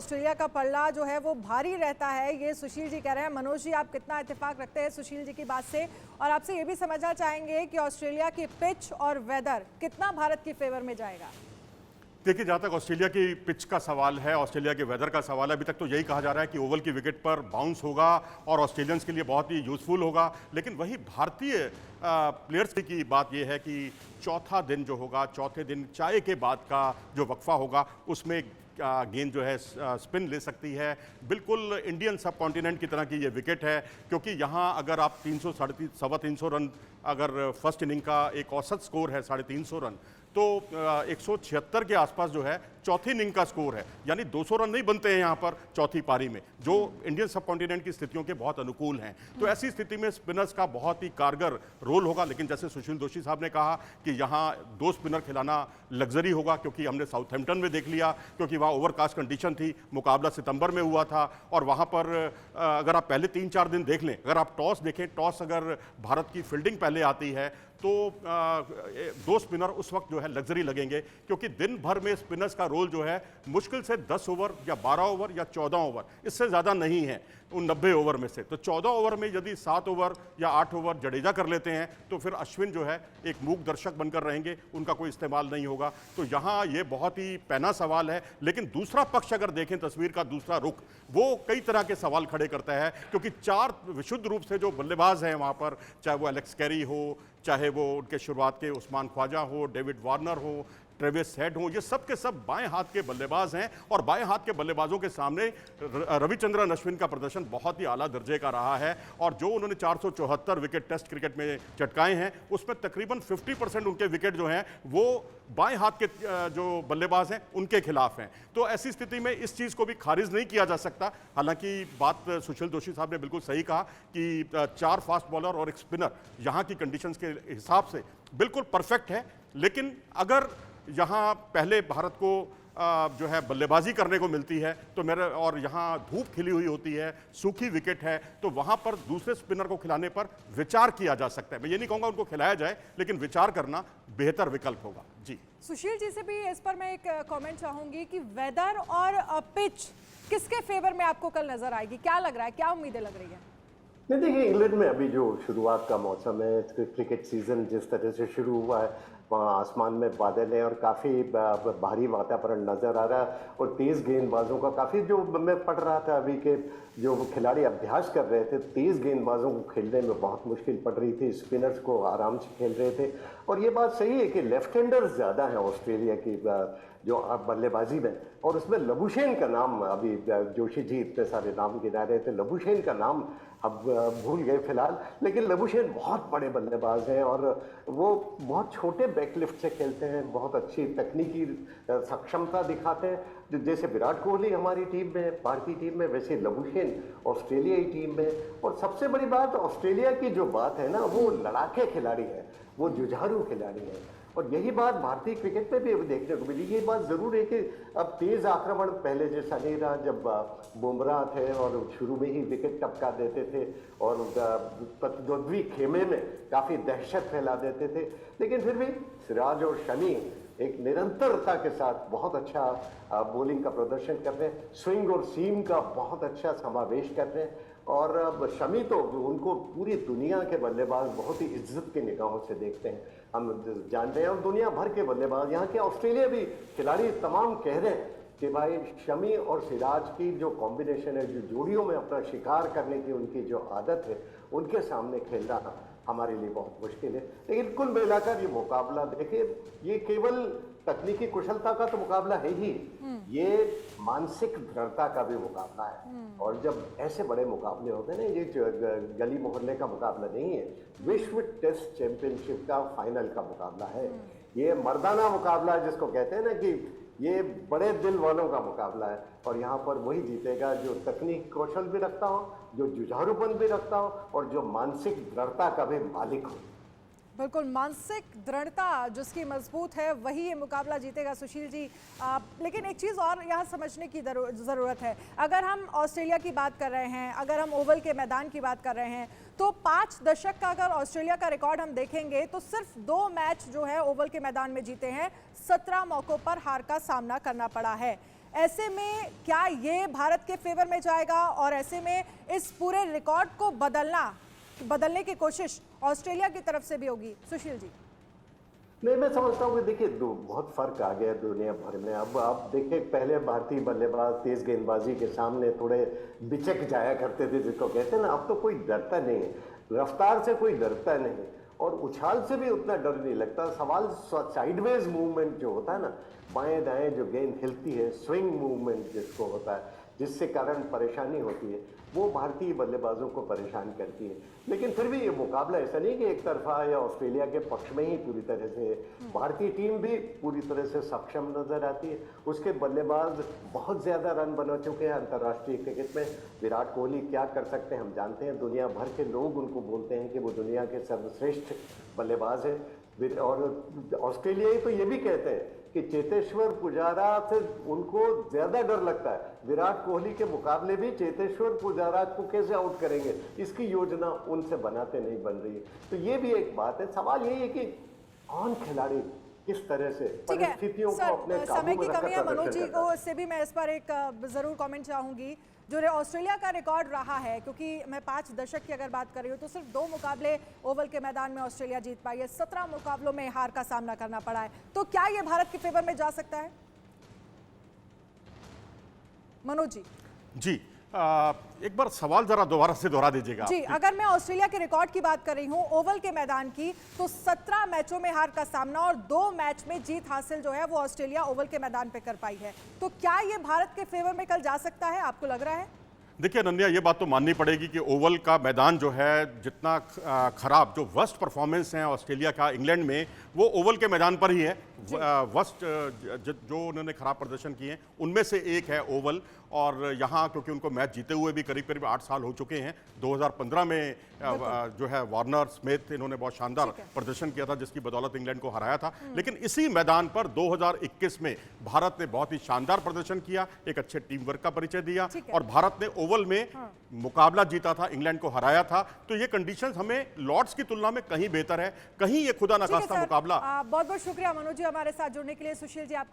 Australia का पल्ला जो है वो भारी रहता है, ये सुशील जी कह रहे हैं। मनोज जी, आप कितना इत्तेफाक रखते हैं सुशील जी की बात से? और आपसे ये भी समझना चाहेंगे कि ऑस्ट्रेलिया की पिच और वेदर कितना भारत की फेवर में जाएगा? देखिए, जहाँ तक ऑस्ट्रेलिया की पिच का सवाल है, ऑस्ट्रेलिया के वेदर का सवाल है, अभी तक तो यही कहा जा रहा है कि ओवल की विकेट पर बाउंस होगा और ऑस्ट्रेलियंस के लिए बहुत ही यूजफुल होगा। लेकिन वही भारतीय प्लेयर्स की बात यह है कि चौथा दिन जो होगा, चौथे दिन चाय के बाद का जो वक्फा होगा, उसमें गेंद जो है स्पिन ले सकती है। बिल्कुल इंडियन सब कॉन्टिनेंट की तरह की ये विकेट है, क्योंकि यहाँ अगर आप 300 सवा 300 रन, अगर फर्स्ट इनिंग का एक औसत स्कोर है 350 रन, तो 176 के आसपास जो है चौथी इनिंग का स्कोर है। यानी 200 रन नहीं बनते हैं यहाँ पर चौथी पारी में, जो इंडियन सब कॉन्टिनेंट की स्थितियों के बहुत अनुकूल हैं। तो ऐसी स्थिति में स्पिनर्स का बहुत ही कारगर रोल होगा। लेकिन जैसे सुशील दोषी साहब ने कहा कि यहाँ 2 स्पिनर खिलाना लग्जरी होगा, क्योंकि हमने साउथहैम्पटन में देख लिया, क्योंकि वहाँ ओवरकास्ट कंडीशन थी, मुकाबला सितंबर में हुआ था, और वहाँ पर अगर आप पहले 3-4 दिन देख लें, अगर आप टॉस देखें, टॉस अगर भारत की फील्डिंग पहले आती है तो 2 स्पिनर उस वक्त जो है लग्जरी लगेंगे, क्योंकि दिन भर में स्पिनर्स का रोल जो है मुश्किल से 10 ओवर या 12 ओवर या 14 ओवर, इससे ज़्यादा नहीं है उन 90 ओवर में से। तो 14 ओवर में यदि 7 ओवर या 8 ओवर जडेजा कर लेते हैं तो फिर अश्विन जो है एक मूक दर्शक बनकर रहेंगे, उनका कोई इस्तेमाल नहीं होगा। तो यहाँ ये बहुत ही पैना सवाल है। लेकिन दूसरा पक्ष अगर देखें, तस्वीर का दूसरा रुख, वो कई तरह के सवाल खड़े करता है, क्योंकि 4 विशुद्ध रूप से जो बल्लेबाज हैं वहाँ पर, चाहे वो एलेक्स कैरी हो, चाहे वो उनके शुरुआत के उस्मान ख्वाजा हो, डेविड वार्नर हो, ट्रेविस हेड हो, ये सब के सब बाएं हाथ के बल्लेबाज हैं। और बाएं हाथ के बल्लेबाजों के सामने रविचंद्रन अश्विन का प्रदर्शन बहुत ही आला दर्जे का रहा है। और जो उन्होंने 474 विकेट टेस्ट क्रिकेट में चटकाए हैं, उसमें तकरीबन 50% उनके विकेट जो हैं वो बाएं हाथ के जो बल्लेबाज हैं उनके खिलाफ हैं। तो ऐसी स्थिति में इस चीज़ को भी खारिज नहीं किया जा सकता। हालांकि बात सुशील दोषी साहब ने बिल्कुल सही कहा कि 4 फास्ट बॉलर और एक स्पिनर यहाँ की कंडीशंस के हिसाब से बिल्कुल परफेक्ट है। लेकिन अगर यहाँ पहले भारत को जो है बल्लेबाजी करने को मिलती है तो और यहाँ धूप खिली हुई होती है, सूखी विकेट है, तो वहाँ पर दूसरे स्पिनर को खिलाने पर विचार किया जा सकता है। मैं ये नहीं कहूँगा उनको खिलाया जाए, लेकिन विचार करना बेहतर विकल्प होगा। जी, सुशील जी से भी इस पर मैं एक कमेंट चाहूंगी कि वेदर और पिच किसके फेवर में आपको कल नजर आएगी? क्या लग रहा है, क्या उम्मीदें लग रही है? नहीं, देखिए, इंग्लैंड में अभी जो शुरुआत का मौसम है, क्रिकेट सीजन जिस तरह से शुरू हुआ है, वहाँ आसमान में बादल है और काफ़ी भारी वातावरण नज़र आ रहा है। और तेज़ गेंदबाजों का काफ़ी, जो मैं पढ़ रहा था अभी के जो खिलाड़ी अभ्यास कर रहे थे, तेज़ गेंदबाजों को खेलने में बहुत मुश्किल पड़ रही थी, स्पिनर्स को आराम से खेल रहे थे। और ये बात सही है कि लेफ्ट हैंडर्स ज़्यादा हैं ऑस्ट्रेलिया की जो बल्लेबाजी में, और उसमें लबुशेन का नाम, अभी जोशी जी इतने सारे नाम गिना रहे थे, लबुशेन का नाम अब भूल गए फिलहाल, लेकिन लबुशेन बहुत बड़े बल्लेबाज हैं और वो बहुत छोटे बैकलिफ्ट से खेलते हैं, बहुत अच्छी तकनीकी सक्षमता दिखाते हैं। जैसे विराट कोहली हमारी टीम में, भारतीय टीम में, वैसे लबुशेन ऑस्ट्रेलियाई टीम में। और सबसे बड़ी बात ऑस्ट्रेलिया की जो बात है ना, वो लड़ाके खिलाड़ी है, वो जुझारू खिलाड़ी है। और यही बात भारतीय क्रिकेट में भी देखने को मिली। ये बात ज़रूर है कि अब तेज़ आक्रमण पहले जैसा नहीं रहा, जब बुमराह थे और शुरू में ही विकेट टपका देते थे और प्रतिद्वंद्वी खेमे में काफ़ी दहशत फैला देते थे। लेकिन फिर भी सिराज और शमी एक निरंतरता के साथ बहुत अच्छा बॉलिंग का प्रदर्शन कर रहे हैं, स्विंग और सीम का बहुत अच्छा समावेश कर रहे हैं। और शमी तो उनको पूरी दुनिया के बल्लेबाज बहुत ही इज्जत की निगाहों से देखते हैं, हम जानते हैं। और दुनिया भर के बल्लेबाज, यहाँ के ऑस्ट्रेलिया भी खिलाड़ी तमाम कह रहे हैं कि भाई शमी और सिराज की जो कॉम्बिनेशन है, जो जोड़ियों में अपना शिकार करने की उनकी जो आदत है, उनके सामने खेलना हमारे लिए बहुत मुश्किल है। लेकिन कुल मिलाकर ये मुकाबला देखिए, ये केवल तकनीकी कुशलता का तो मुकाबला है ही, ये मानसिक दृढ़ता का भी मुकाबला है। और जब ऐसे बड़े मुकाबले होते हैं ना, ये गली मोहल्ले का मुकाबला नहीं है, विश्व टेस्ट चैंपियनशिप का फाइनल का मुकाबला है। ये मर्दाना मुकाबला जिसको कहते हैं ना, कि ये बड़े दिल वालों का मुकाबला है। और यहाँ पर वही जीतेगा जो तकनीक कौशल भी रखता हो, जो जुझारूपन भी रखता हो और जो मानसिक दृढ़ता का भी मालिक हो। बिल्कुल, मानसिक दृढ़ता जिसकी मजबूत है वही ये मुकाबला जीतेगा सुशील जी। लेकिन एक चीज़ और यहाँ समझने की ज़रूरत है। अगर हम ऑस्ट्रेलिया की बात कर रहे हैं, अगर हम ओवल के मैदान की बात कर रहे हैं, तो 5 दशक का अगर ऑस्ट्रेलिया का रिकॉर्ड हम देखेंगे तो सिर्फ 2 मैच जो है ओवल के मैदान में जीते हैं, 17 मौक़ों पर हार का सामना करना पड़ा है। ऐसे में क्या ये भारत के फेवर में जाएगा और ऐसे में इस पूरे रिकॉर्ड को बदलने की कोशिश ऑस्ट्रेलिया की तरफ से भी होगी? सुशील जी। नहीं, मैं समझता हूँ कि देखिए बहुत फर्क आ गया है दुनिया भर में। अब आप देखिए, पहले भारतीय बल्लेबाज तेज गेंदबाजी के सामने थोड़े बिचक जाया करते थे, जिसको कहते हैं ना। अब तो कोई डरता नहीं है, रफ्तार से कोई डरता नहीं और उछाल से भी उतना डर नहीं लगता। सवाल साइडवेज मूवमेंट जो होता है ना, बाएं दाएं जो गेंद हिलती है, स्विंग मूवमेंट जिसको होता है, जिससे कारण परेशानी होती है, वो भारतीय बल्लेबाजों को परेशान करती है। लेकिन फिर भी ये मुकाबला ऐसा नहीं कि एक तरफा या ऑस्ट्रेलिया के पक्ष में ही पूरी तरह से। भारतीय टीम भी पूरी तरह से सक्षम नजर आती है। उसके बल्लेबाज बहुत ज्यादा रन बना चुके हैं अंतर्राष्ट्रीय क्रिकेट में। विराट कोहली क्या कर सकते हैं हम जानते हैं। दुनिया भर के लोग उनको बोलते हैं कि वो दुनिया के सर्वश्रेष्ठ बल्लेबाज है। और ऑस्ट्रेलियाई तो ये भी कहते हैं कि चेतेश्वर पुजारा से उनको ज्यादा डर लगता है। विराट कोहली के मुकाबले भी चेतेश्वर पुजारा को कैसे आउट करेंगे, इसकी योजना उनसे बनाते नहीं बन रही है। तो ये भी एक बात है। सवाल यही है कि कौन खिलाड़ी किस तरह से परिस्थितियों को अपने काबू समय की में कमी है। रखकर मनोज जी प्रदर्शन को करता से भी मैं इस पर एक जरूर कमेंट चाहूंगी। जो ऑस्ट्रेलिया का रिकॉर्ड रहा है, क्योंकि मैं 5 दशक की अगर बात कर रही हूँ तो सिर्फ 2 मुकाबले ओवल के मैदान में ऑस्ट्रेलिया जीत पाई है। 17 मुकाबलों में हार का सामना करना पड़ा है। तो क्या ये भारत के फेवर में जा सकता है? मनोज जी। जी, एक बार सवाल जरा दोबारा से दोहरा दीजिएगा। जी, अगर मैं ऑस्ट्रेलिया के रिकॉर्ड की बात कर रही हूं ओवल के मैदान की, तो 17 मैचों में हार का सामना और 2 मैच में जीत हासिल जो है वो ऑस्ट्रेलिया ओवल के मैदान पे कर पाई है। तो क्या ये भारत के फेवर में कल जा सकता है, आपको लग रहा है? देखिए अनन्या, ये बात तो माननी पड़ेगी कि ओवल का मैदान जो है, जितना खराब जो वर्स्ट परफॉर्मेंस है ऑस्ट्रेलिया का इंग्लैंड में, वो ओवल के मैदान पर ही है। वर्स्ट जो उन्होंने खराब प्रदर्शन किए हैं उनमें से एक है ओवल। और यहाँ क्योंकि उनको मैच जीते हुए भी करीब करीब 8 साल हो चुके हैं। 2015 में जो है वार्नर स्मिथ, इन्होंने बहुत शानदार प्रदर्शन किया था जिसकी बदौलत इंग्लैंड को हराया था। लेकिन इसी मैदान पर 2021 में भारत ने बहुत ही शानदार प्रदर्शन किया, एक अच्छे टीम वर्क का परिचय दिया और भारत ने ओवल में मुकाबला जीता था, इंग्लैंड को हराया था। तो ये कंडीशंस हमें लॉर्ड्स की तुलना में कहीं बेहतर है। कहीं ये खुदा न खास्ता मुकाबला। बहुत बहुत शुक्रिया मनोज जी हमारे साथ जुड़ने के लिए। सुशील जी, आपका